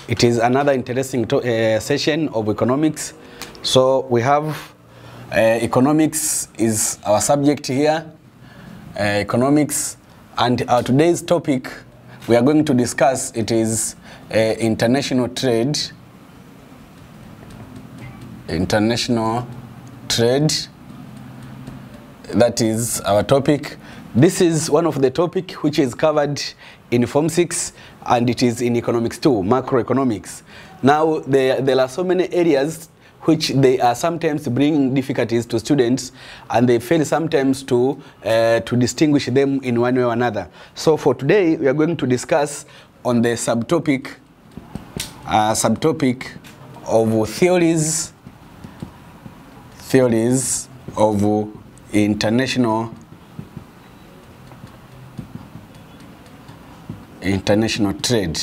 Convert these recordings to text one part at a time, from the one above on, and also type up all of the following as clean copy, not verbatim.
It is another interesting session of economics. So we have economics is our subject here, economics, and our today's topic we are going to discuss, it is international trade. International trade, that is our topic. This is one of the topic which is covered in Form 6 and it is in economics too, macroeconomics. Now there are so many areas which they are sometimes bringing difficulties to students and they fail sometimes to distinguish them in one way or another. So for today we are going to discuss on the subtopic of theories of international trade.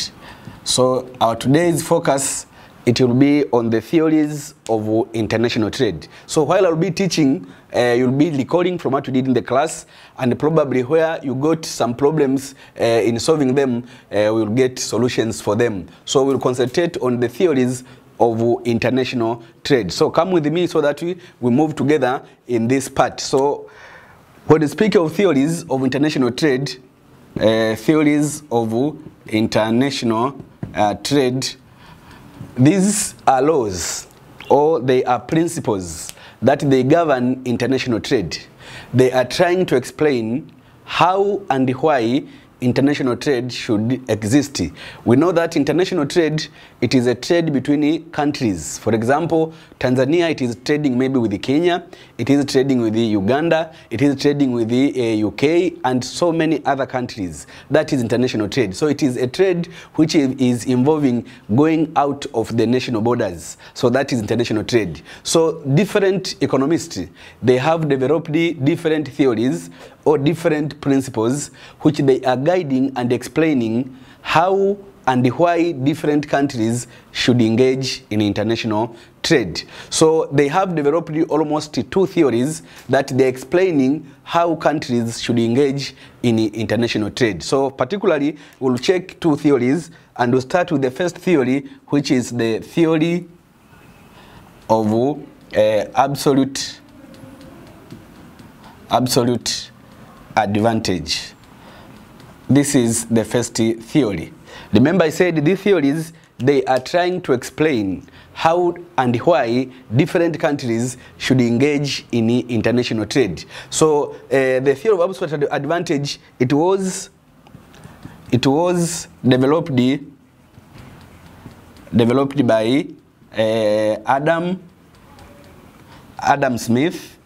So our today's focus, it will be on the theories of international trade. So while I'll be teaching, you'll be recording from what you did in the class, and probably where you got some problems in solving them, we'll get solutions for them. So we'll concentrate on the theories of international trade. So come with me so that we move together in this part. So when we speak of theories of international trade, theories of international trade, these are laws or they are principles that they govern international trade. They are trying to explain how and why international trade should exist. We know that international trade, it is a trade between countries. For example, Tanzania, it is trading maybe with Kenya, it is trading with Uganda, it is trading with the UK and so many other countries. That is international trade. So it is a trade which is involving going out of the national borders. So that is international trade. So different economists, they have developed different theories or different principles which they are guiding and explaining how and why different countries should engage in international trade. So they have developed almost 2 theories that they're explaining how countries should engage in international trade. So particularly we'll check 2 theories and we'll start with the first theory, which is the theory of absolute advantage. This is the first theory. Remember I said these theories, they are trying to explain how and why different countries should engage in international trade. So the theory of absolute advantage, it was developed by Adam Smith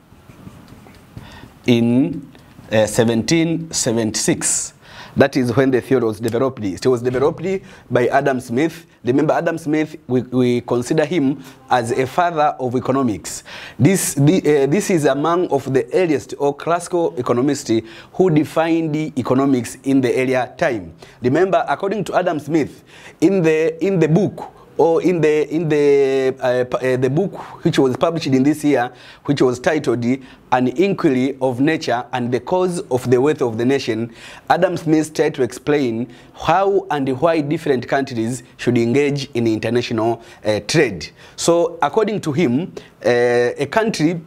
in 1776. That is when the theory was developed. It was developed by Adam Smith. Remember, Adam Smith, we consider him as a father of economics. This is among of the earliest or classical economists who defined economics in the earlier time. Remember, according to Adam Smith, in the book, or in the book which was published in this year, which was titled An Inquiry of Nature and the Cause of the Wealth of the Nation, Adam Smith tried to explain how and why different countries should engage in international trade. So according to him, a country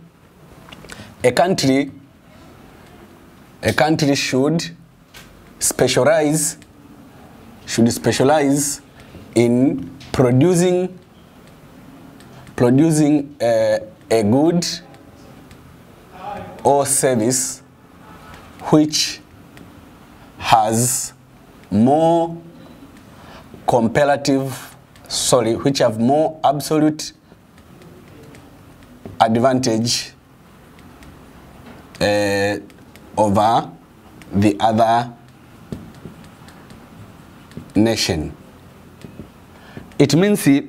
should specialize in producing a good or service which has more which have more absolute advantage over the other nation. It means a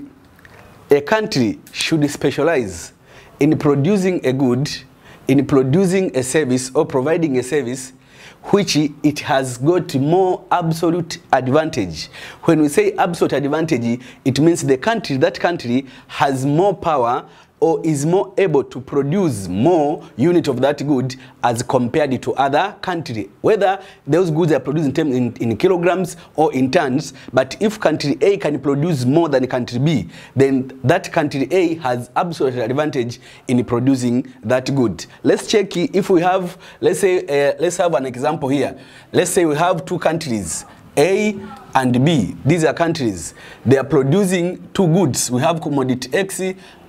country should specialize in producing a good, in producing a service or providing a service which it has got more absolute advantage. When we say absolute advantage, it means that country has more power or is more able to produce more unit of that good as compared to other country, whether those goods are produced in kilograms or in tons. But if country A can produce more than country B, then that country A has absolute advantage in producing that good. Let's check if we have, let's say, let's have an example here. Let's say we have two countries, A and B. These are countries. They are producing two goods. We have commodity X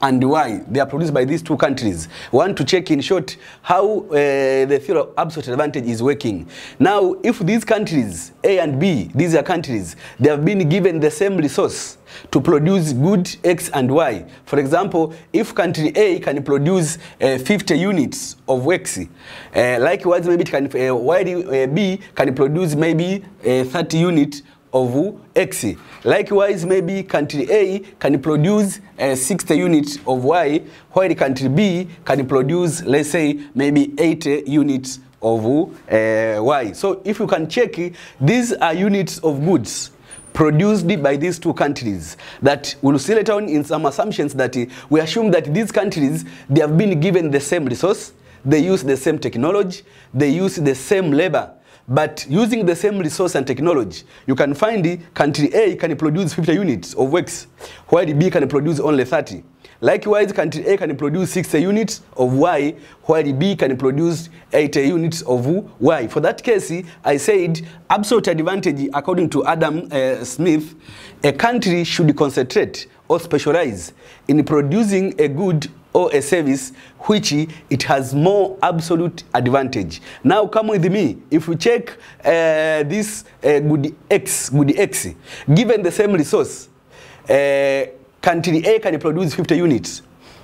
and Y. They are produced by these two countries. We want to check in short how the theory of absolute advantage is working. Now, if these countries, A and B, these are countries, they have been given the same resource to produce good X and Y. For example, if country A can produce 50 units of X, likewise maybe it can, B can produce maybe 30 units of X. Likewise, maybe country A can produce 60 units of Y, while country B can produce, let's say, maybe 80 units of Y. So if you can check, these are units of goods produced by these two countries that we'll see later on in some assumptions that we assume that these countries, they have been given the same resource, they use the same technology, they use the same labor. But using the same resource and technology, you can find country A can produce 50 units of X, while B can produce only 30. Likewise, country A can produce 60 units of Y, while B can produce 80 units of Y. For that case, I said absolute advantage, according to Adam Smith, a country should concentrate or specialize in producing a good or a service which it has more absolute advantage. Now come with me. If we check this good X, given the same resource, country A can produce 50 units,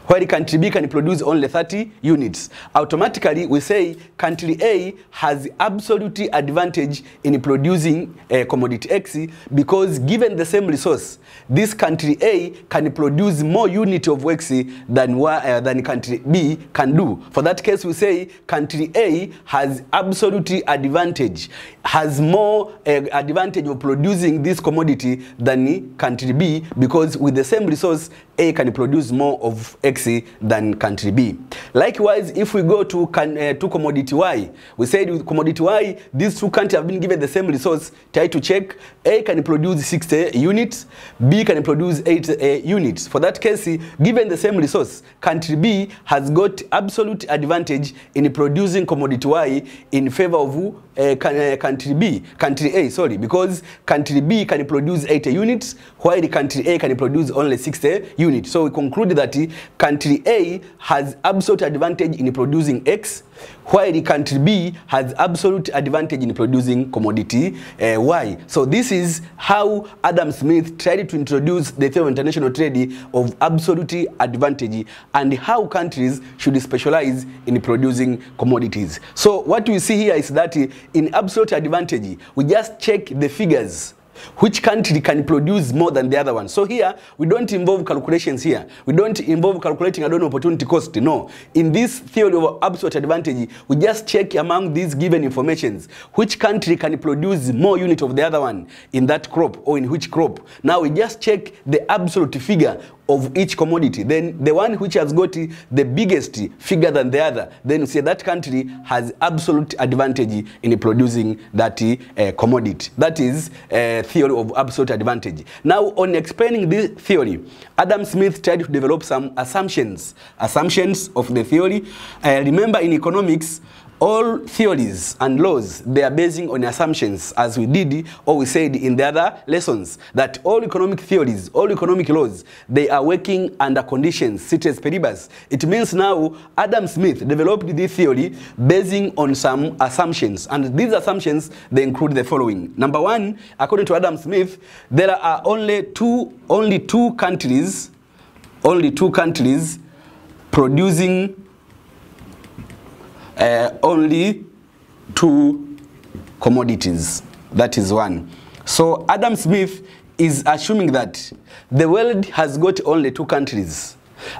while country B can produce only 30 units. Automatically, we say country A has absolute advantage in producing commodity X because given the same resource, this country A can produce more unit of X than country B can do. For that case, we say country A has absolute advantage, has more advantage of producing this commodity than country B because with the same resource, A can produce more of X than country B. Likewise, if we go to commodity Y, we said with commodity Y, these two countries have been given the same resource. Try to check. A can produce 60 units, B can produce 8 units. For that case, given the same resource, country B has got absolute advantage in producing commodity Y in favor of country A, sorry, because country B can produce 80 units, while country A can produce only 60 units. So we conclude that country A has absolute advantage in producing X, while country B has absolute advantage in producing commodity Y. So this is how Adam Smith tried to introduce the theory of international trade of absolute advantage and how countries should specialize in producing commodities. So what we see here is that in absolute advantage, we just check the figures. Which country can produce more than the other one? So here, we don't involve calculations here. We don't involve calculating, I don't know, opportunity cost. No. In this theory of absolute advantage, we just check among these given informations, which country can produce more unit of the other one in that crop or in which crop. Now we just check the absolute figure of each commodity. Then the one which has got the biggest figure than the other, then you say that country has absolute advantage in producing that commodity. That is theory of absolute advantage. Now, on explaining this theory, Adam Smith tried to develop some assumptions of the theory. Remember, in economics, all theories and laws, they are basing on assumptions, as we did or we said in the other lessons, that all economic theories, all economic laws, they are working under conditions, ceteris paribus. It means now Adam Smith developed this theory basing on some assumptions, and these assumptions, they include the following. Number one, according to Adam Smith, there are only two countries producing only two commodities. That is one. So Adam Smith is assuming that the world has got only two countries,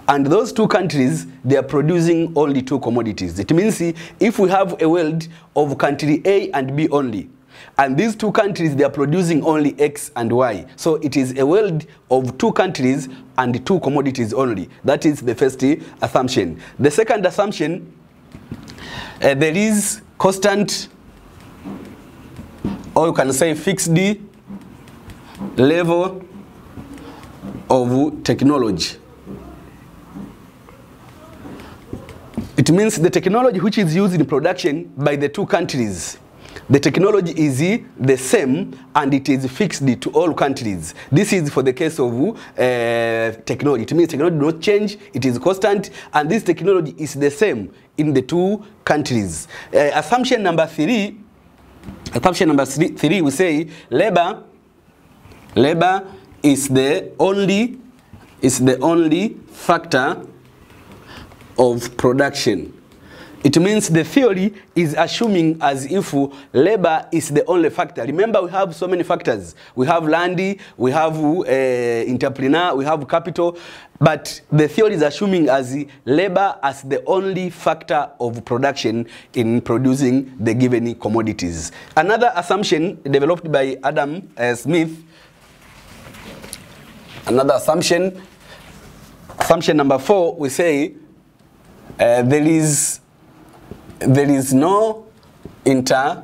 and those two countries, they are producing only two commodities. It means if we have a world of country A and B only, and these two countries, they are producing only X and Y. So it is a world of two countries and two commodities only. That is the first assumption. The second assumption, there is constant, or you can say fixed level of technology. It means the technology which is used in production by the two countries, the technology is the same and it is fixed to all countries. This is for the case of technology. It means technology does not change, it is constant, and this technology is the same in the two countries. Assumption number three, we say labor is the only factor of production. It means the theory is assuming as if labor is the only factor. Remember, we have so many factors. We have land, we have entrepreneur, we have capital, but the theory is assuming as labor as the only factor of production in producing the given commodities. Another assumption developed by Adam Smith, another assumption number 4, we say there is no international,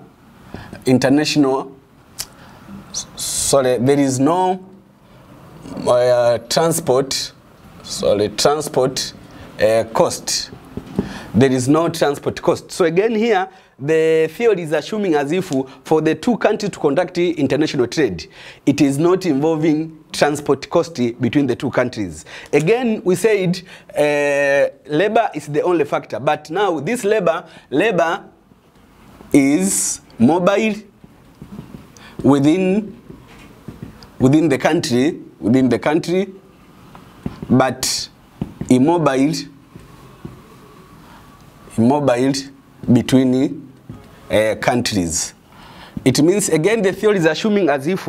there is no transport cost. There is no transport cost. So again here, the theory is assuming as if for the two countries to conduct international trade, it is not involving transport cost between the two countries. Again, we said labor is the only factor, but now this labor is mobile within the country, but immobile between countries. It means, again, the theory is assuming as if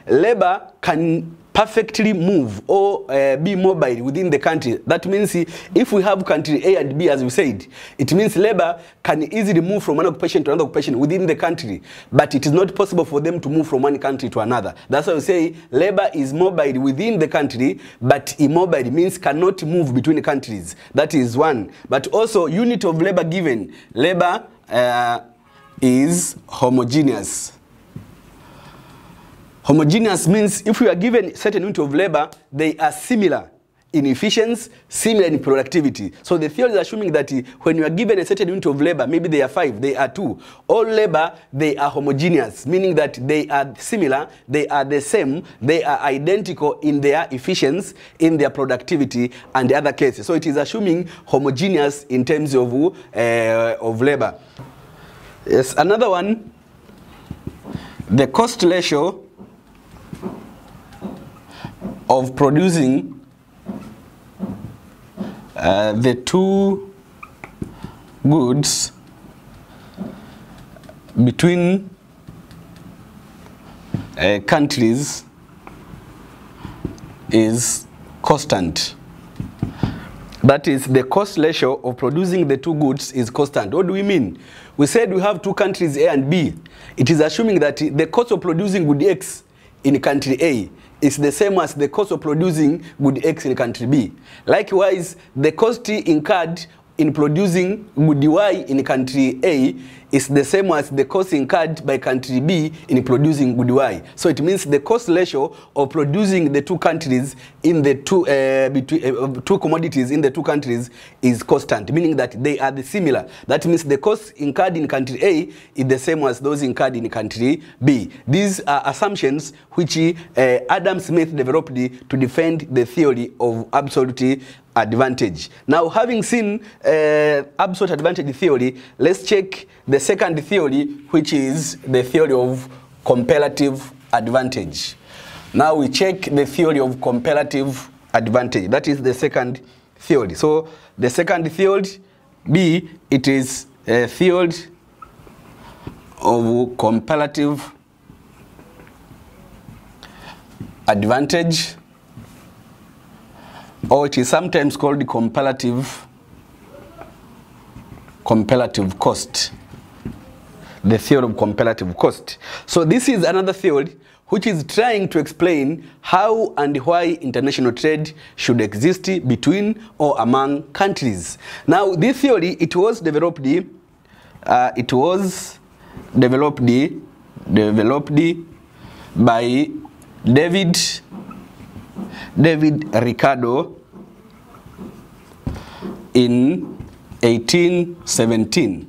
labor can perfectly move or be mobile within the country. That means if we have country A and B, as we said, it means labor can easily move from one occupation to another occupation within the country, but it is not possible for them to move from one country to another. That's why we say labor is mobile within the country, but immobile means cannot move between countries. That is one. But also, unit of labor given, labor is homogeneous. Homogeneous means if we are given certain unit of labor, they are similar in efficiency, similar in productivity. So the theory is assuming that when you are given a certain unit of labor, maybe they are 5, they are 2. All labor, they are homogeneous, meaning that they are similar, they are the same, they are identical in their efficiency, in their productivity, and the other cases. So it is assuming homogeneous in terms of labor. Yes, another one, the cost ratio of producing the two goods between countries is constant. That is, the cost ratio of producing the two goods is constant. What do we mean? We said we have two countries A and B. It is assuming that the cost of producing good X in country A is the same as the cost of producing good X in country B. Likewise, the cost incurred in producing good Y in country A is the same as the cost incurred by country B in producing good Y. So it means the cost ratio of producing the two countries in the two commodities in the two countries is constant, meaning that they are similar. That means the cost incurred in country A is the same as those incurred in country B. These are assumptions which Adam Smith developed to defend the theory of absolute advantage. Now, having seen absolute advantage theory, let's check the second theory, which is the theory of comparative advantage. Now we check the theory of comparative advantage. That is the second theory. So the second theory, B, it is a theory of comparative advantage, or it is sometimes called comparative cost. the theory of comparative cost. So this is another theory which is trying to explain how and why international trade should exist between or among countries. Now, this theory, it was developed by David Ricardo in 1817.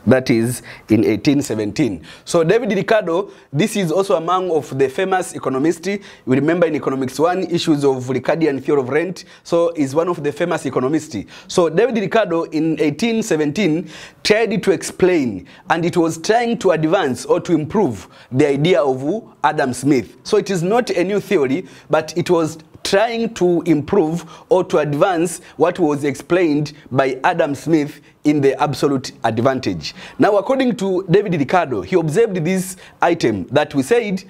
That is in 1817. So David Ricardo, this is also among of the famous economists. You remember in Economics 1, issues of Ricardian theory of rent. So is one of the famous economists. So David Ricardo in 1817 tried to explain, and it was trying to advance or to improve the idea of Adam Smith. So it is not a new theory, but it was trying to improve or to advance what was explained by Adam Smith in the absolute advantage. Now, according to David Ricardo, he observed this item that we said,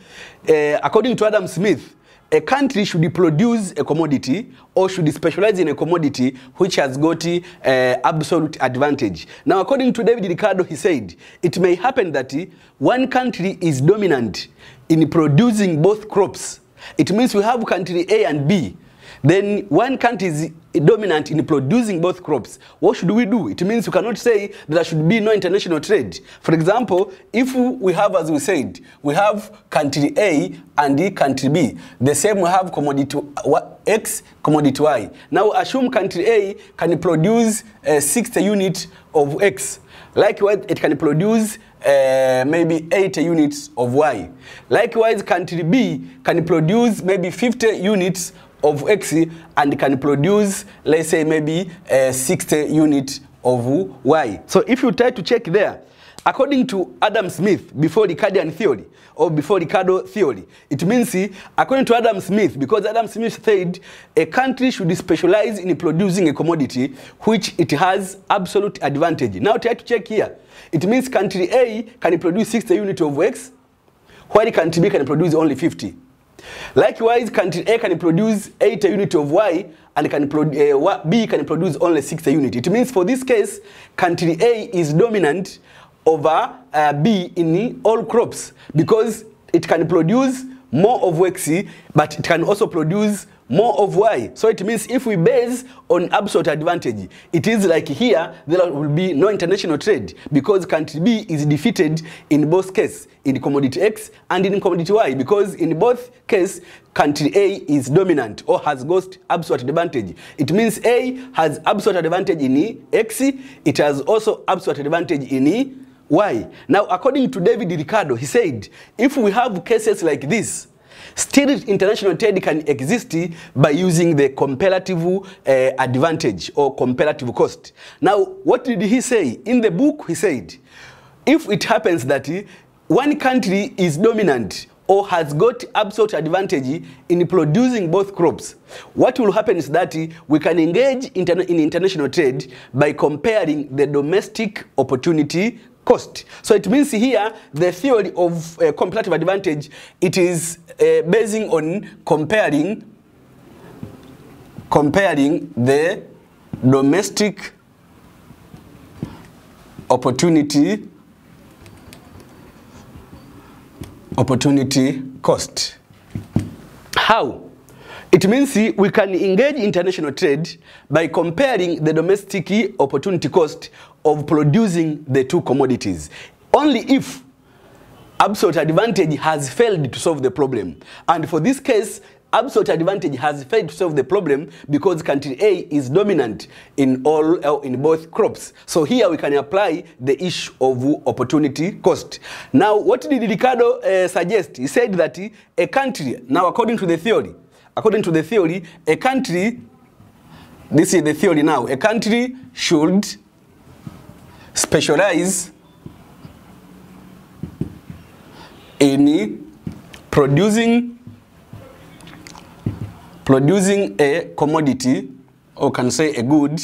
according to Adam Smith, a country should produce a commodity or should specialize in a commodity which has got absolute advantage. Now, according to David Ricardo, he said, it may happen that one country is dominant in producing both crops. It means we have country A and B. Then one country is dominant in producing both crops. What should we do? It means we cannot say there should be no international trade. For example, if we have, as we said, we have country A and country B. The same we have commodity X, commodity Y. Now assume country A can produce 60 units of X. Likewise, it can produce maybe 80 units of Y. Likewise, country B can produce maybe 50 units of X and can produce, let's say, maybe 60 units of Y. So if you try to check there, according to Adam Smith, before Ricardian theory, or before Ricardo theory, it means, according to Adam Smith, because Adam Smith said a country should specialize in producing a commodity which it has absolute advantage. Now try to check here. It means country A can produce 60 units of X, while country B can produce only 50. Likewise, country A can produce 80 units of Y, and B can produce only 60 units. It means for this case, country A is dominant over B in all crops because it can produce more of X, but it can also produce more of Y. So it means if we base on absolute advantage, it is like here there will be no international trade because country B is defeated in both cases, in commodity X and in commodity Y, because in both cases country A is dominant or has got absolute advantage. It means A has absolute advantage in X, it has also absolute advantage in Y. Now, according to David Ricardo, he said, if we have cases like this, still international trade can exist by using the comparative advantage or comparative cost. Now, what did he say? In the book, he said, if it happens that one country is dominant or has got absolute advantage in producing both crops, what will happen is that we can engage in international trade by comparing the domestic opportunity cost. So it means here the theory of comparative advantage, it is basing on comparing the domestic opportunity cost. How? It means we can engage international trade by comparing the domestic opportunity cost of producing the two commodities. Only if absolute advantage has failed to solve the problem. And for this case, absolute advantage has failed to solve the problem because country A is dominant in both crops. So here we can apply the issue of opportunity cost. Now, what did Ricardo suggest? He said that a country, now according to the theory, a country, this is the theory now, a country should specialize in producing a commodity, or can say a good,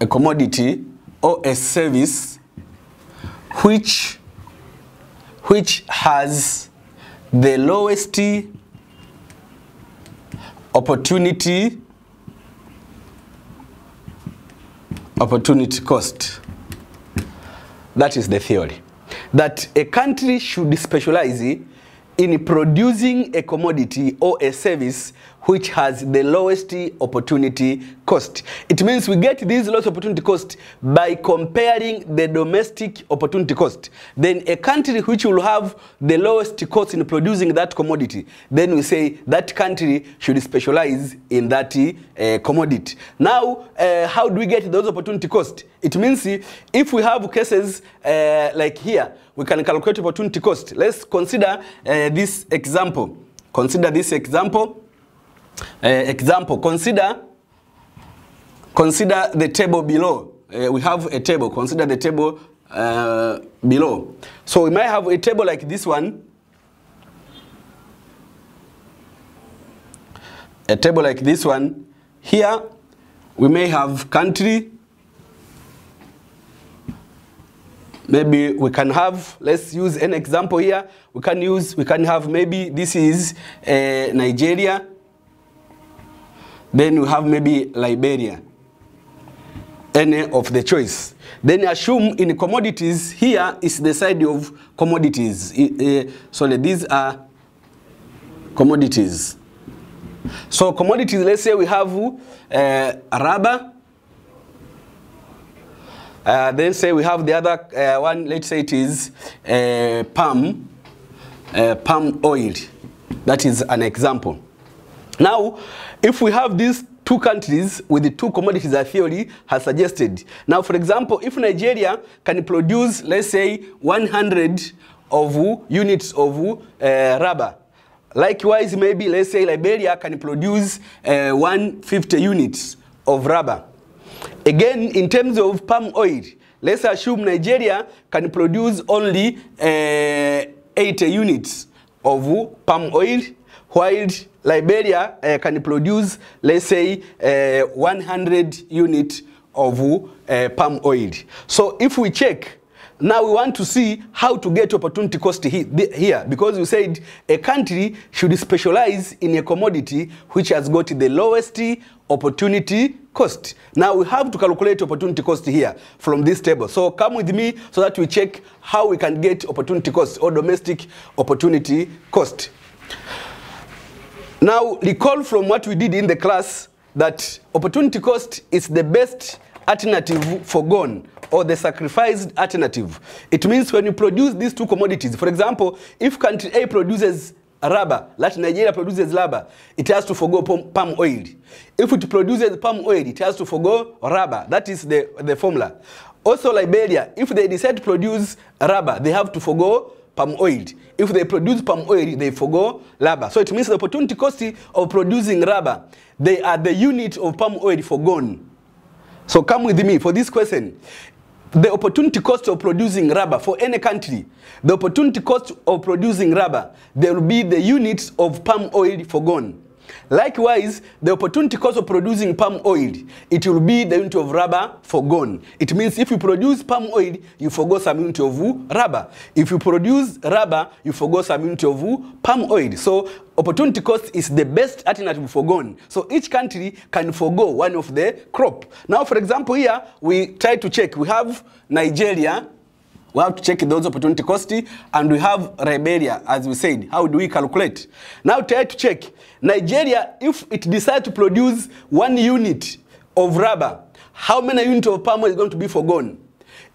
a commodity or a service which has the lowest opportunity cost. That is the theory. that a country should specialize in producing a commodity or a service which has the lowest opportunity cost. It means we get this lowest opportunity cost by comparing the domestic opportunity cost. Then a country which will have the lowest cost in producing that commodity, then we say that country should specialize in that commodity. Now, how do we get those opportunity cost? It means if we have cases like here, we can calculate opportunity cost. Let's consider this example. Consider this example. Consider the table below. We have a table. Consider the table below. So we might have a table like this one. A table like this one. Here we may have country. Maybe we can have, let's use an example here. We can have maybe this is Nigeria. Then we have maybe Liberia. Any of the choice. Then assume in commodities, here is the side of commodities. Sorry, these are commodities. So commodities, let's say we have rubber. Then say we have the other one, let's say it is palm oil. That is an example. Now, if we have these two countries with the two commodities that theory has suggested. Now, for example, if Nigeria can produce, let's say, 100 of units of rubber. Likewise, maybe, let's say, Liberia can produce 150 units of rubber. Again, in terms of palm oil, let's assume Nigeria can produce only 80 units of palm oil, while Liberia can produce, let's say, 100 units of palm oil. So if we check, now we want to see how to get opportunity cost here, because we said a country should specialize in a commodity which has got the lowest opportunity cost. Now we have to calculate opportunity cost here from this table. So come with me so that we check how we can get opportunity cost or domestic opportunity cost. Now recall from what we did in the class that opportunity cost is the best alternative foregone or the sacrificed alternative. It means when you produce these two commodities, for example, if country A produces rubber, like Nigeria produces rubber, it has to forgo palm oil. If it produces palm oil, it has to forgo rubber. That is the formula. Also Liberia, if they decide to produce rubber, they have to forgo palm oil. If they produce palm oil, they forgo rubber. So it means the opportunity cost of producing rubber, they are the unit of palm oil forgone. So come with me for this question. The opportunity cost of producing rubber for any country, the opportunity cost of producing rubber, there will be the units of palm oil forgone. Likewise, the opportunity cost of producing palm oil, it will be the unit of rubber forgone. It means if you produce palm oil, you forgo some unit of rubber. If you produce rubber, you forgo some unit of palm oil. So opportunity cost is the best alternative forgone. So each country can forgo one of the crop. Now, for example, here we try to check. We have Nigeria. We have to check those opportunity cost, and we have Liberia, as we said. How do we calculate? Now try to check. Nigeria, if it decides to produce 1 unit of rubber, how many units of palm oil is going to be forgone?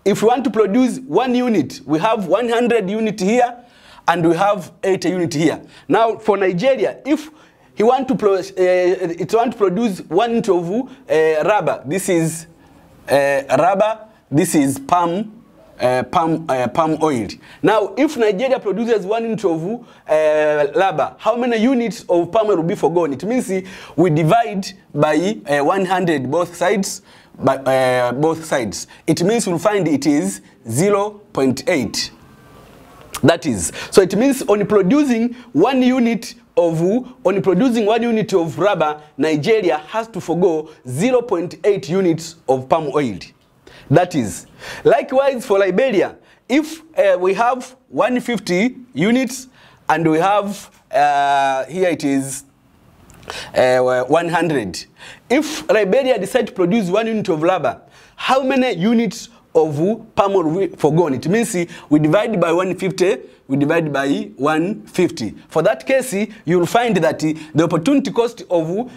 If we want to produce 1 unit, we have 100 units here, and we have 80 units here. Now for Nigeria, if he want to produce 1 unit of rubber, this is rubber, this is palm oil. Now, if Nigeria produces 1 unit of rubber, how many units of palm oil will be forgone? It means we divide by 100 both sides. It means we'll find it is 0.8. That is, so it means on producing 1 unit of rubber, Nigeria has to forgo 0.8 units of palm oil. That is, likewise for Liberia, if we have 150 units and we have, here it is 100. If Liberia decides to produce 1 unit of rubber, how many units of palm oil foregone. It means we divide by 150, we divide by 150. For that case, you will find that the opportunity cost of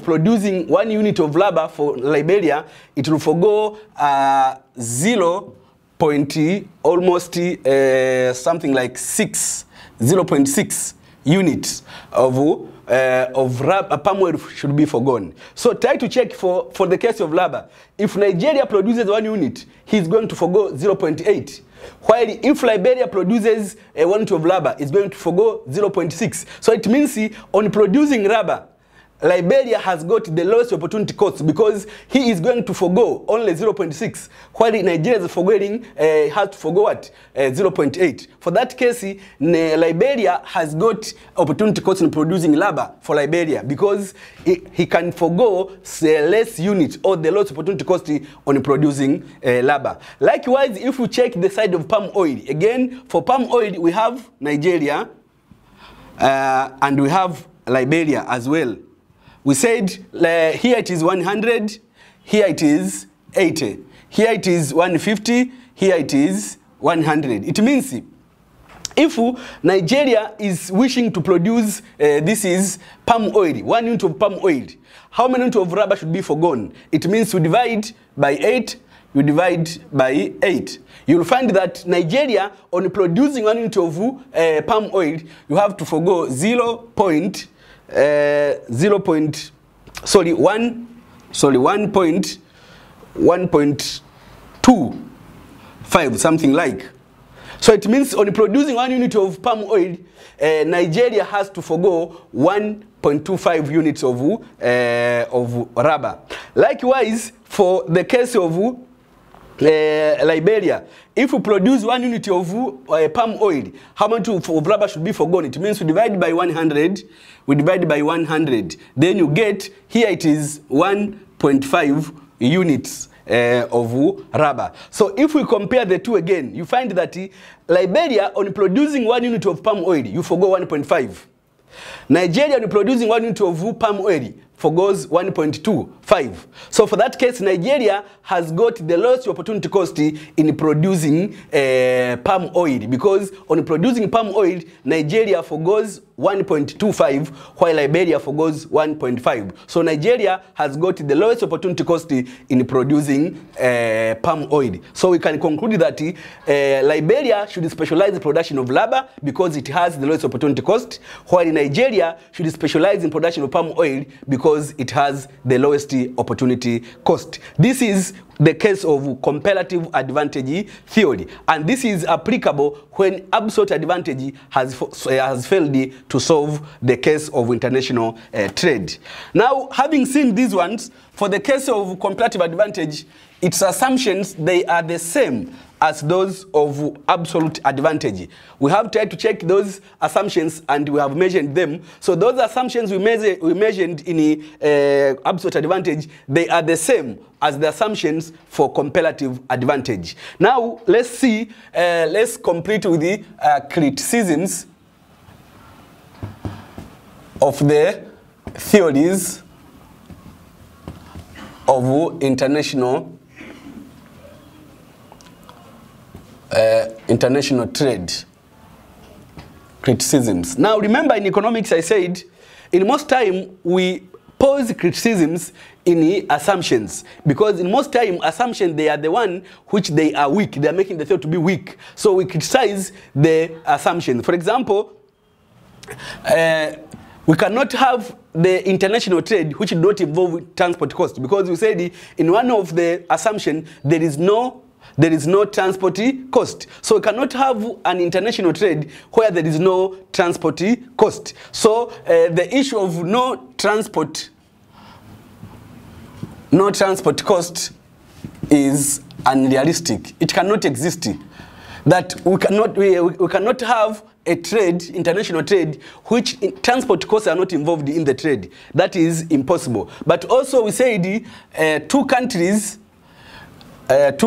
producing 1 unit of labor for Liberia, it will forego 0.6 units of palm oil should be foregone. So try to check for the case of labor. If Nigeria produces 1 unit, he's going to forego 0.8. While if Liberia produces 1 unit of rubber, it's going to forego 0.6. So it means on producing rubber, Liberia has got the lowest opportunity cost because he is going to forego only 0.6, while Nigeria is forgoing has to forgo what? 0.8. For that case, Liberia has got opportunity cost in producing rubber for Liberia because he can forgo less units or the lowest opportunity cost on producing rubber. Likewise, if we check the side of palm oil, again for palm oil we have Nigeria and we have Liberia as well. We said here it is 100, here it is 80, here it is 150, here it is 100. It means if Nigeria is wishing to produce, this is palm oil, 1 unit of palm oil, how many units of rubber should be forgone? It means you divide by 8, you divide by 8. You'll find that Nigeria, on producing 1 unit of palm oil, you have to forgo 1.25, something like. So it means on producing 1 unit of palm oil, Nigeria has to forgo 1.25 units of rubber. Likewise, for the case of Liberia, if we produce 1 unit of palm oil, how much of rubber should be forgone? It means we divide by 100, we divide by 100. Then you get, here it is 1.5 units of rubber. So if we compare the two again, you find that Liberia, on producing 1 unit of palm oil, you forgo 1.5. Nigeria, on producing 1 unit of palm oil, forgoes 1.25. So for that case, Nigeria has got the lowest opportunity cost in producing palm oil, because on producing palm oil, Nigeria forgoes 1.25, while Liberia forgoes 1.5. So Nigeria has got the lowest opportunity cost in producing palm oil. So we can conclude that Liberia should specialize in production of rubber because it has the lowest opportunity cost, while Nigeria should specialize in production of palm oil because it has the lowest opportunity cost. This is the case of comparative advantage theory, and this is applicable when absolute advantage has failed to solve the case of international trade. Now, having seen these ones, for the case of comparative advantage, its assumptions, they are the same as those of absolute advantage. We have tried to check those assumptions and we have measured them. So those assumptions we measured in absolute advantage, they are the same as the assumptions for comparative advantage. Now let's see, let's complete with the criticisms of the theories of international trade. Criticisms. Now remember, in economics I said in most time we pose criticisms in assumptions, because in most time assumptions, they are the one which they are weak, they are making the theory to be weak, so we criticize the assumption. For example, we cannot have the international trade which do not involve transport cost, because we said in one of the assumptions there is no transport cost. So we cannot have an international trade where there is no transport cost. So the issue of no transport cost is unrealistic. It cannot exist. That we cannot have a trade, international trade, which transport costs are not involved in the trade. That is impossible. But also we said two countries and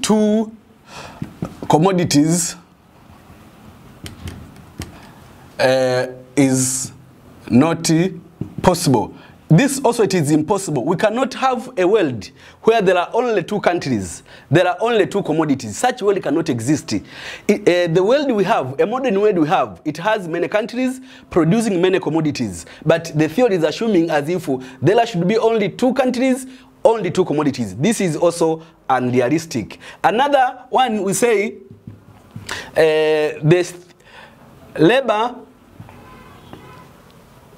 two commodities is not possible. This also, it is impossible. We cannot have a world where there are only two countries, there are only two commodities. Such a world cannot exist. The world we have, a modern world we have, it has many countries producing many commodities. But the theory is assuming as if there should be only two countries, only two commodities. This is also unrealistic. Another one, we say this labor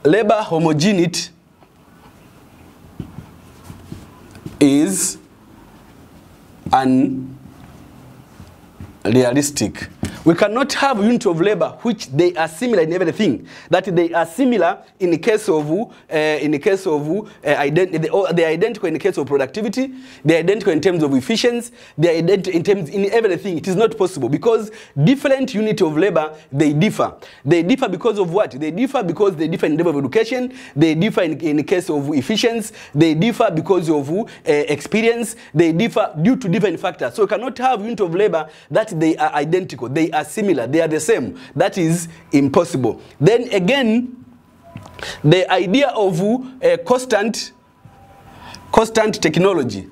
homogeneity is unrealistic. We cannot have unit of labor which they are similar in everything. That they are similar in the case of they are identical in the case of productivity. They are identical in terms of efficiency. They are identical in everything. It is not possible because different unit of labor, they differ. They differ because of what? They differ because they differ in level of education. They differ in the case of efficiency. They differ because of experience. They differ due to different factors. So we cannot have unit of labor that they are identical. They are similar, they are the same. That is impossible. Then again, the idea of constant technology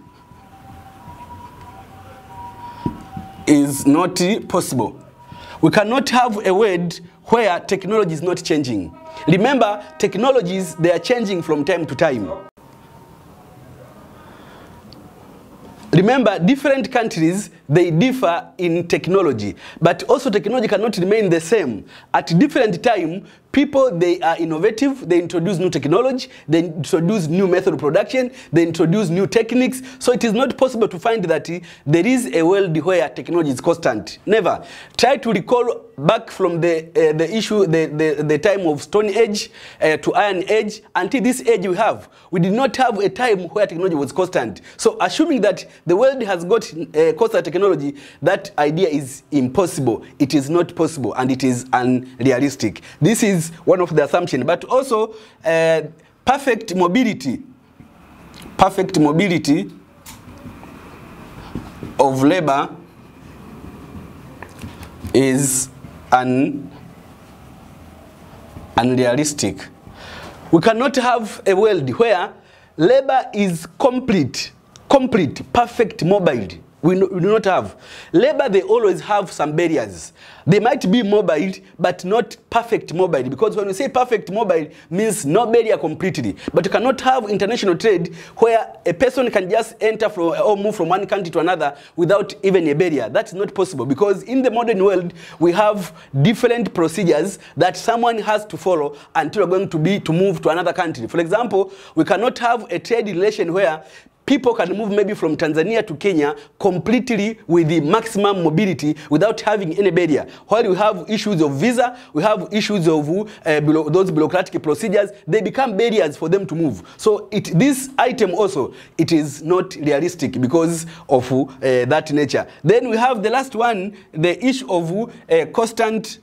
is not possible. We cannot have a world where technology is not changing. Remember, technologies, they are changing from time to time. Remember, different countries, they differ in technology, but also technology cannot remain the same. At different time, people, they are innovative, they introduce new technology, they introduce new method of production, they introduce new techniques. So it is not possible to find that there is a world where technology is constant. Never. Try to recall back from the time of Stone Age to Iron Age until this age we have. We did not have a time where technology was constant. So assuming that the world has got constant technology, that idea is impossible. It is not possible and it is unrealistic. This is one of the assumptions, but also perfect mobility of labor is unrealistic. We cannot have a world where labor is complete, perfect mobile. We do not have. Labor, they always have some barriers. They might be mobile, but not perfect mobile. Because when we say perfect mobile, means no barrier completely. But you cannot have international trade where a person can just enter from, or move from one country to another without even a barrier. That's not possible. Because in the modern world, we have different procedures that someone has to follow until we're going to move to another country. For example, we cannot have a trade relation where people can move maybe from Tanzania to Kenya completely with the maximum mobility without having any barrier. While we have issues of visa, we have issues of those bureaucratic procedures, they become barriers for them to move. So this item also, it is not realistic because of that nature. Then we have the last one, the issue of constant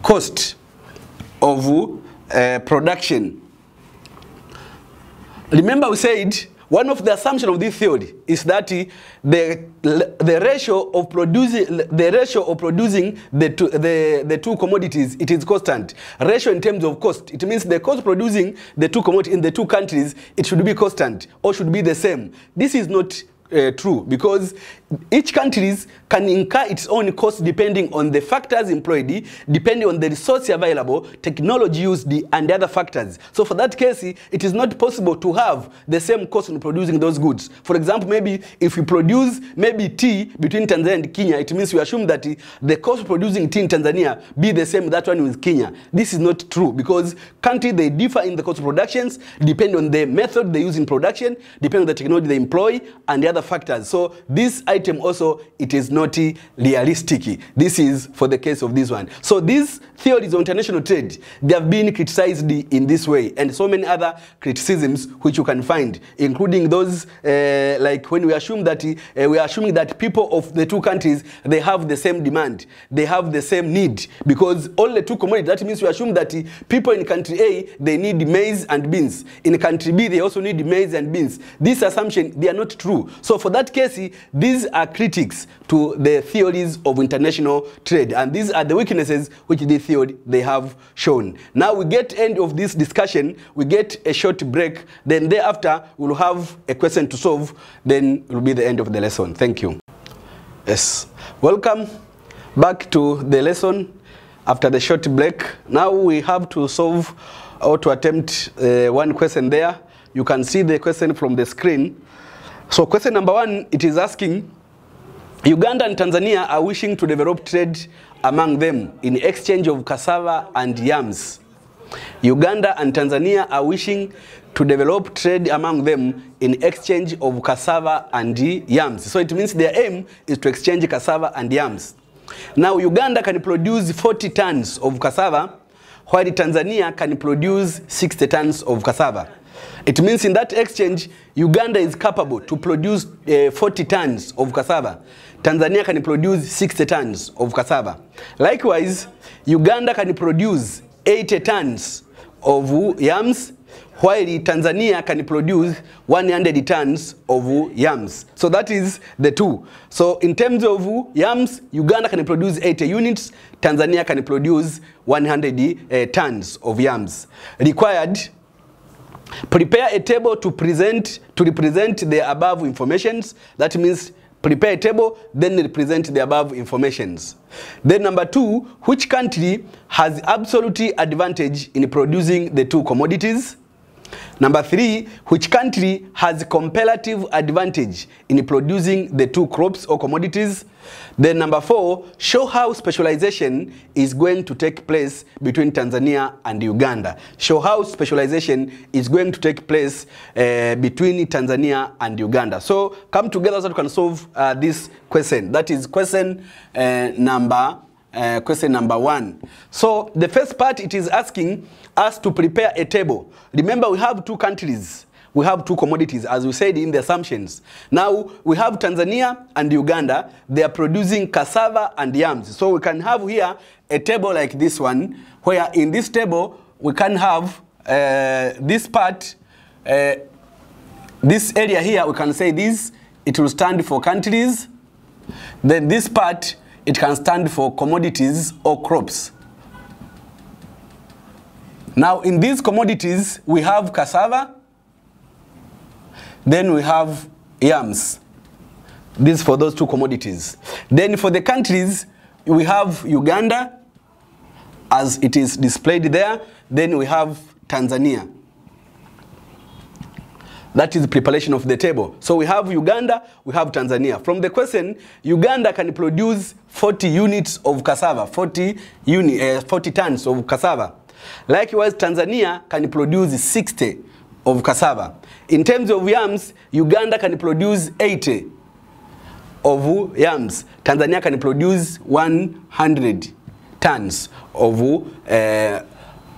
cost of production. Remember, we said one of the assumptions of this theory is that the ratio of producing the two commodities, it is constant. Ratio in terms of cost, it means the cost of producing the two commodities in the two countries, it should be constant or should be the same. This is not true because each country can incur its own cost depending on the factors employed, depending on the resource available, technology used, and other factors. So for that case, it is not possible to have the same cost in producing those goods. For example, maybe if we produce maybe tea between Tanzania and Kenya, it means we assume that the cost of producing tea in Tanzania be the same that one with Kenya. This is not true because countries, they differ in the cost of productions, depending on the method they use in production, depending on the technology they employ, and the other factors. So this item also, it is not realistic. This is for the case of this one. So these theories of international trade, they have been criticized in this way, and so many other criticisms which you can find, including those like when we assume that we are assuming that people of the two countries, they have the same demand, they have the same need, because all the two commodities, that means we assume that people in country A, they need maize and beans. In country B, they also need maize and beans. This assumption, they are not true. So for that case, these are critics to the theories of international trade, and these are the weaknesses which the theory they have shown. Now we get end of this discussion, we get a short break, then thereafter we'll have a question to solve, then it will be the end of the lesson. Thank you. Yes, welcome back to the lesson after the short break. Now we have to solve or to attempt one question there. You can see the question from the screen. So question number 1, it is asking, Uganda and Tanzania are wishing to develop trade among them in exchange of cassava and yams. Uganda and Tanzania are wishing to develop trade among them in exchange of cassava and yams. So it means their aim is to exchange cassava and yams. Now Uganda can produce 40 tons of cassava, while Tanzania can produce 60 tons of cassava. It means in that exchange, Uganda is capable to produce 40 tons of cassava. Tanzania can produce 60 tons of cassava. Likewise, Uganda can produce 80 tons of yams, while Tanzania can produce 100 tons of yams. So that is the two. So in terms of yams, Uganda can produce 80 units, Tanzania can produce 100 tons of yams. Required, prepare a table to represent the above informations. That means prepare a table, then represent the above informations. Then number 2, which country has absolute advantage in producing the two commodities? Number 3, which country has comparative advantage in producing the two crops or commodities? Then number 4, show how specialization is going to take place between Tanzania and Uganda. Show how specialization is going to take place between Tanzania and Uganda. So come together so we can solve this question. That is question number 1. So the first part, it is asking us to prepare a table. Remember, we have two countries, we have two commodities, as we said in the assumptions. Now we have Tanzania and Uganda. They are producing cassava and yams. So we can have here a table like this one, where in this table we can have this part, this area here, we can say this, it will stand for countries. Then this part, it can stand for commodities or crops. Now in these commodities, we have cassava, then we have yams. This for those two commodities. Then for the countries, we have Uganda, as it is displayed there. Then we have Tanzania. That is the preparation of the table. So we have Uganda, we have Tanzania. From the question, Uganda can produce 40 units of cassava, 40 tons of cassava. Likewise, Tanzania can produce 60 of cassava. In terms of yams, Uganda can produce 80 of yams. Tanzania can produce 100 tons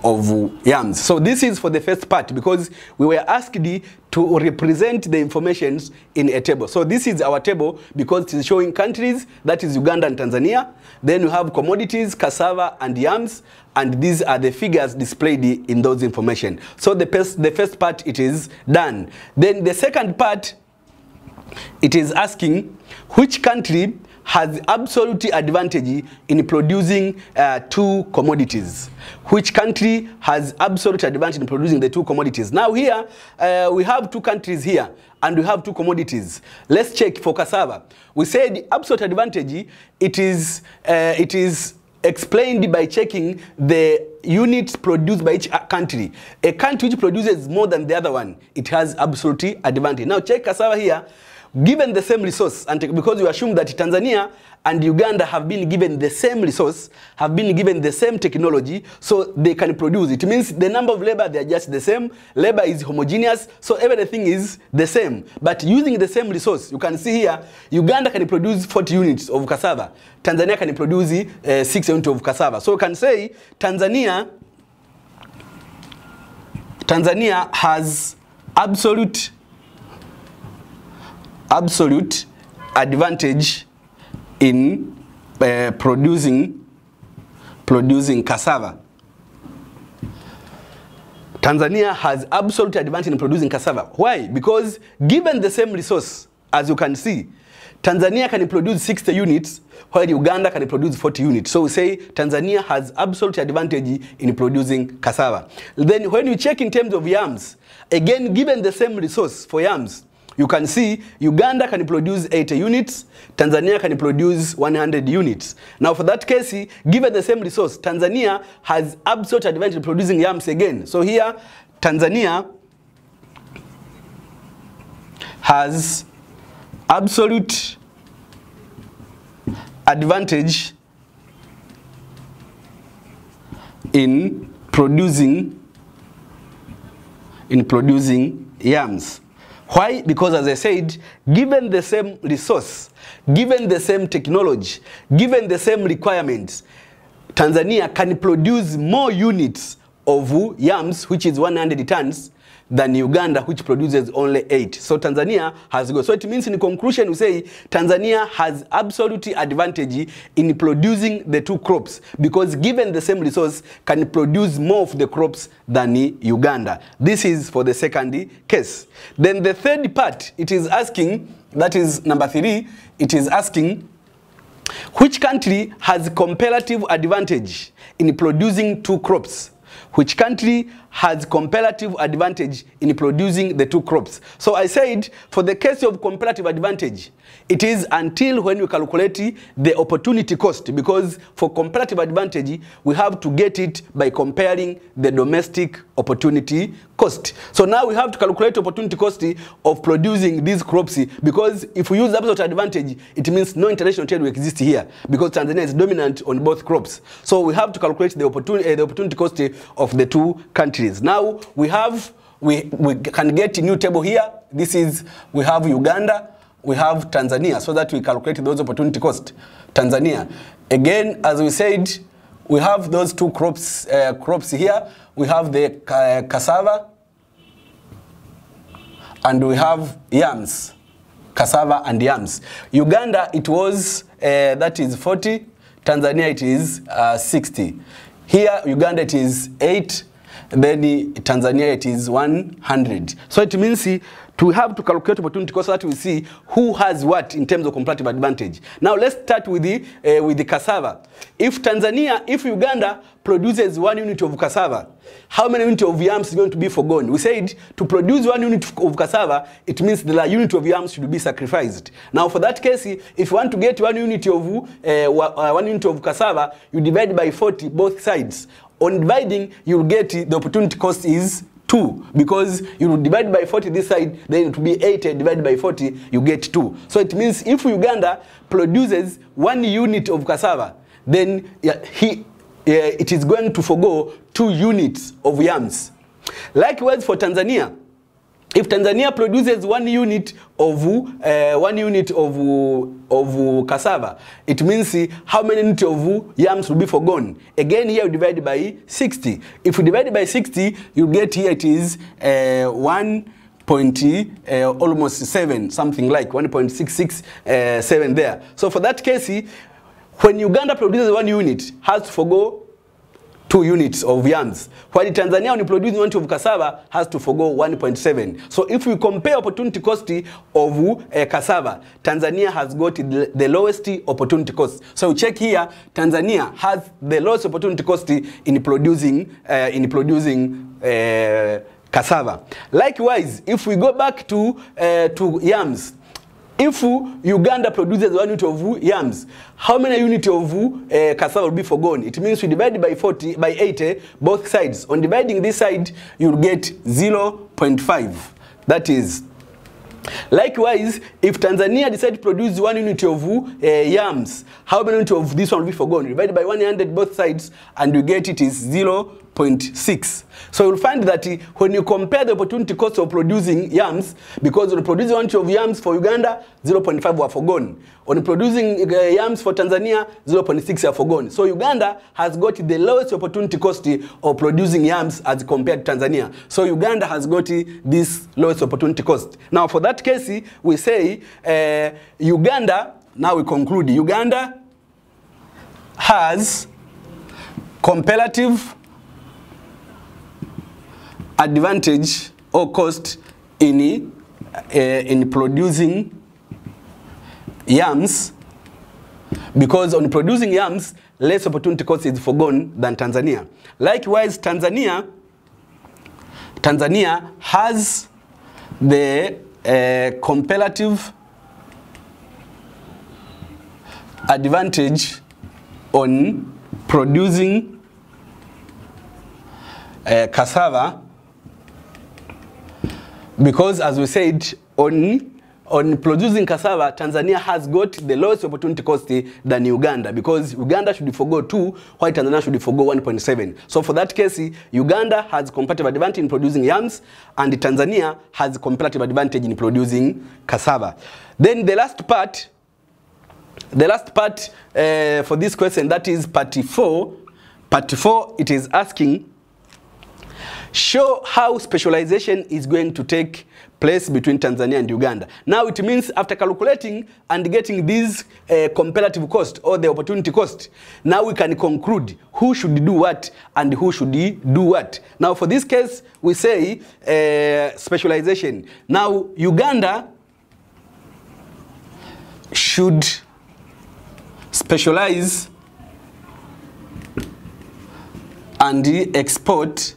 of yams. So this is for the first part, because we were asked to represent the information in a table. So this is our table because it is showing countries, that is Uganda and Tanzania. Then we have commodities, cassava and yams, and these are the figures displayed in those information. So the first part, it is done. Then the second part, it is asking which country has absolute advantage in producing two commodities. Which country has absolute advantage in producing the two commodities? Now here, we have two countries here, and we have two commodities. Let's check for cassava. We said absolute advantage, it is explained by checking the units produced by each country. A country which produces more than the other one, it has absolute advantage. Now check cassava here. Given the same resource, and because you assume that Tanzania and Uganda have been given the same resource, have been given the same technology, so they can produce. It means the number of labor, they are just the same. Labor is homogeneous, so everything is the same. But using the same resource, you can see here, Uganda can produce 40 units of cassava. Tanzania can produce 6 units of cassava. So you can say Tanzania has absolute advantage in producing cassava. Tanzania has absolute advantage in producing cassava. Why? Because given the same resource, as you can see, Tanzania can produce 60 units, while Uganda can produce 40 units. So we say Tanzania has absolute advantage in producing cassava. Then when you check in terms of yams, again, given the same resource for yams, you can see Uganda can produce 80 units, Tanzania can produce 100 units. Now for that case, given the same resource, Tanzania has absolute advantage in producing yams again. So here, Tanzania has absolute advantage in producing yams. Why? Because as I said, given the same resource, given the same technology, given the same requirements, Tanzania can produce more units of yams, which is 100 tons, than Uganda, which produces only 8. So Tanzania has got. So it means in conclusion, we say Tanzania has absolute advantage in producing the two crops, because given the same resource, can produce more of the crops than Uganda. This is for the second case. Then the third part, it is asking, that is number 3, it is asking, which country has comparative advantage in producing two crops? Which country has comparative advantage in producing the two crops? So I said, for the case of comparative advantage, it is until when you calculate the opportunity cost, because for comparative advantage, we have to get it by comparing the domestic opportunity cost. So now we have to calculate opportunity cost of producing these crops, because if we use absolute advantage, it means no international trade will exist here, because Tanzania is dominant on both crops. So we have to calculate the opportunity cost of the two countries. Now we can get a new table here. This is, we have Uganda, we have Tanzania, so that we calculate those opportunity cost. Tanzania, again, as we said, we have those two crops here. We have the cassava and we have yams, cassava and yams. Uganda, it was that is 40. Tanzania, it is 60. Here, Uganda, it is 8. Then Tanzania, it is 100. So it means to have to calculate opportunity cost, so that we see who has what in terms of comparative advantage. Now let's start with the cassava. If Uganda produces 1 unit of cassava, how many units of yams is going to be forgone? We said to produce 1 unit of cassava, it means the unit of yams should be sacrificed. Now for that case, if you want to get 1 unit of cassava, you divide by 40 both sides. On dividing, you will get the opportunity cost is 2, because you will divide by 40 this side, then it will be 80 divided by 40, you get 2. So it means if Uganda produces 1 unit of cassava, then it is going to forgo 2 units of yams. Likewise for Tanzania, if Tanzania produces 1 unit of cassava, it means how many units of yams will be forgone? Again, here you divide by 60. If you divide by 60, you get here it is almost 7, something like 1.667 there. So for that case, when Uganda produces 1 unit, has to forgo 2 units of yams, while Tanzania, when you produce 1 unit of cassava, has to forgo 1.7. So if we compare opportunity cost of cassava, Tanzania has got the lowest opportunity cost. So we check here, Tanzania has the lowest opportunity cost in producing cassava. Likewise, if we go back to yams, if Uganda produces 1 unit of yams, how many units of cassava will be forgone? It means we divide by 80 both sides. On dividing this side, you'll get 0.5. That is. Likewise, if Tanzania decides to produce 1 unit of yams, how many units of this one will be forgone? Divide by 100 both sides, and you get it is 0.6. So you'll find that when you compare the opportunity cost of producing yams, because on producing 1 unit of yams for Uganda, 0.5 were forgone. On producing yams for Tanzania, 0.6 are forgone. So Uganda has got the lowest opportunity cost of producing yams as compared to Tanzania. So Uganda has got this lowest opportunity cost. Now for that case, we say Uganda, now we conclude, Uganda has comparative advantage or cost in producing yams, because on producing yams, less opportunity cost is forgone than Tanzania. Likewise, Tanzania has the comparative advantage on producing cassava, because as we said, on producing cassava, Tanzania has got the lowest opportunity cost than Uganda, because Uganda should forgo 2, while Tanzania should forgo 1.7. So for that case, Uganda has comparative advantage in producing yams, and Tanzania has comparative advantage in producing cassava. Then the last part for this question, that is part 4. Part 4, it is asking, show how specialization is going to take place between Tanzania and Uganda. Now it means after calculating and getting these comparative cost or the opportunity cost, now we can conclude who should do what and who should do what. Now for this case, we say specialization. Now Uganda should specialize and export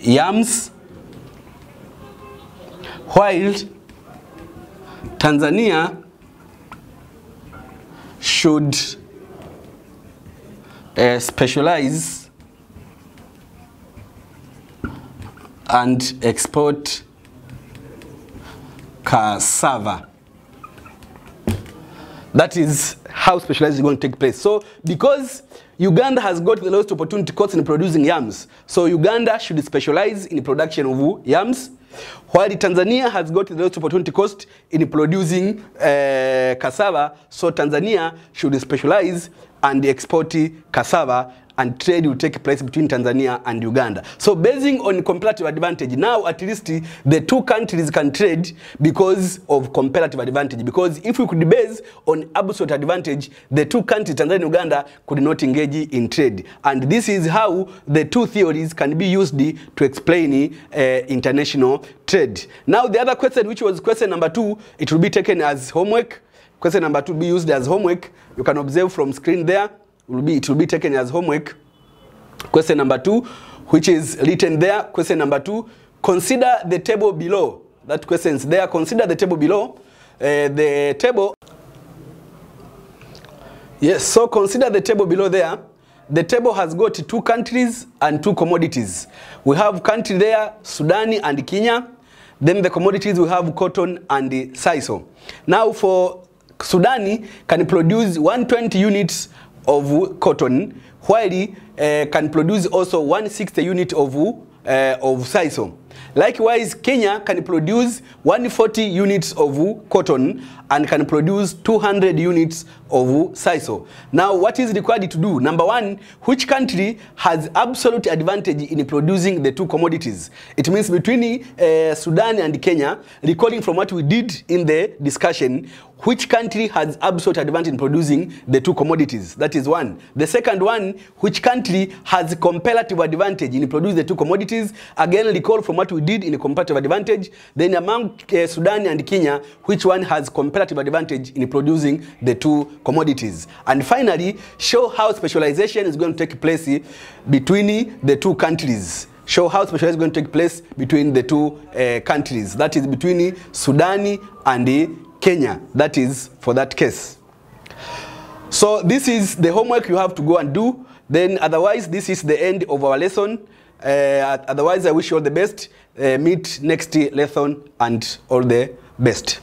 yams, while Tanzania should specialize and export cassava. That is how specialization is going to take place. So because Uganda has got the lowest opportunity cost in producing yams, so Uganda should specialize in production of yams, while Tanzania has got the lowest opportunity cost in producing cassava, so Tanzania should specialize and export cassava, and trade will take place between Tanzania and Uganda. So basing on comparative advantage, now at least the two countries can trade because of comparative advantage. Because if we could base on absolute advantage, the two countries, Tanzania and Uganda, could not engage in trade. And this is how the two theories can be used to explain international trade. Now the other question, which was question number 2, it will be taken as homework. Question number 2 will be used as homework. You can observe from screen there. It will be taken as homework. Question number 2, which is written there. Question number 2, consider the table below. That question is there. Consider the table below. The table. Yes, so consider the table below there. The table has got 2 countries and 2 commodities. We have country there, Sudan and Kenya. Then the commodities, we have cotton and sisal. Now for Sudan can produce 120 units of cotton, while can produce also 160 units of sisal. Likewise, Kenya can produce 140 units of cotton and can produce 200 units of sisal. Now, what is required to do? Number 1, which country has absolute advantage in producing the 2 commodities? It means between Sudan and Kenya, recalling from what we did in the discussion, which country has absolute advantage in producing the 2 commodities? That is 1. The second one, which country has comparative advantage in producing the 2 commodities? Again, recall from what we did in comparative advantage. Then among Sudan and Kenya, which one has comparative advantage in producing the 2 commodities? And finally, show how specialization is going to take place between the 2 countries. Show how specialization is going to take place between the 2 countries. That is between Sudan and Kenya. That is for that case. So this is the homework you have to go and do. Then otherwise, this is the end of our lesson. Otherwise, I wish you all the best. Meet next lesson and all the best.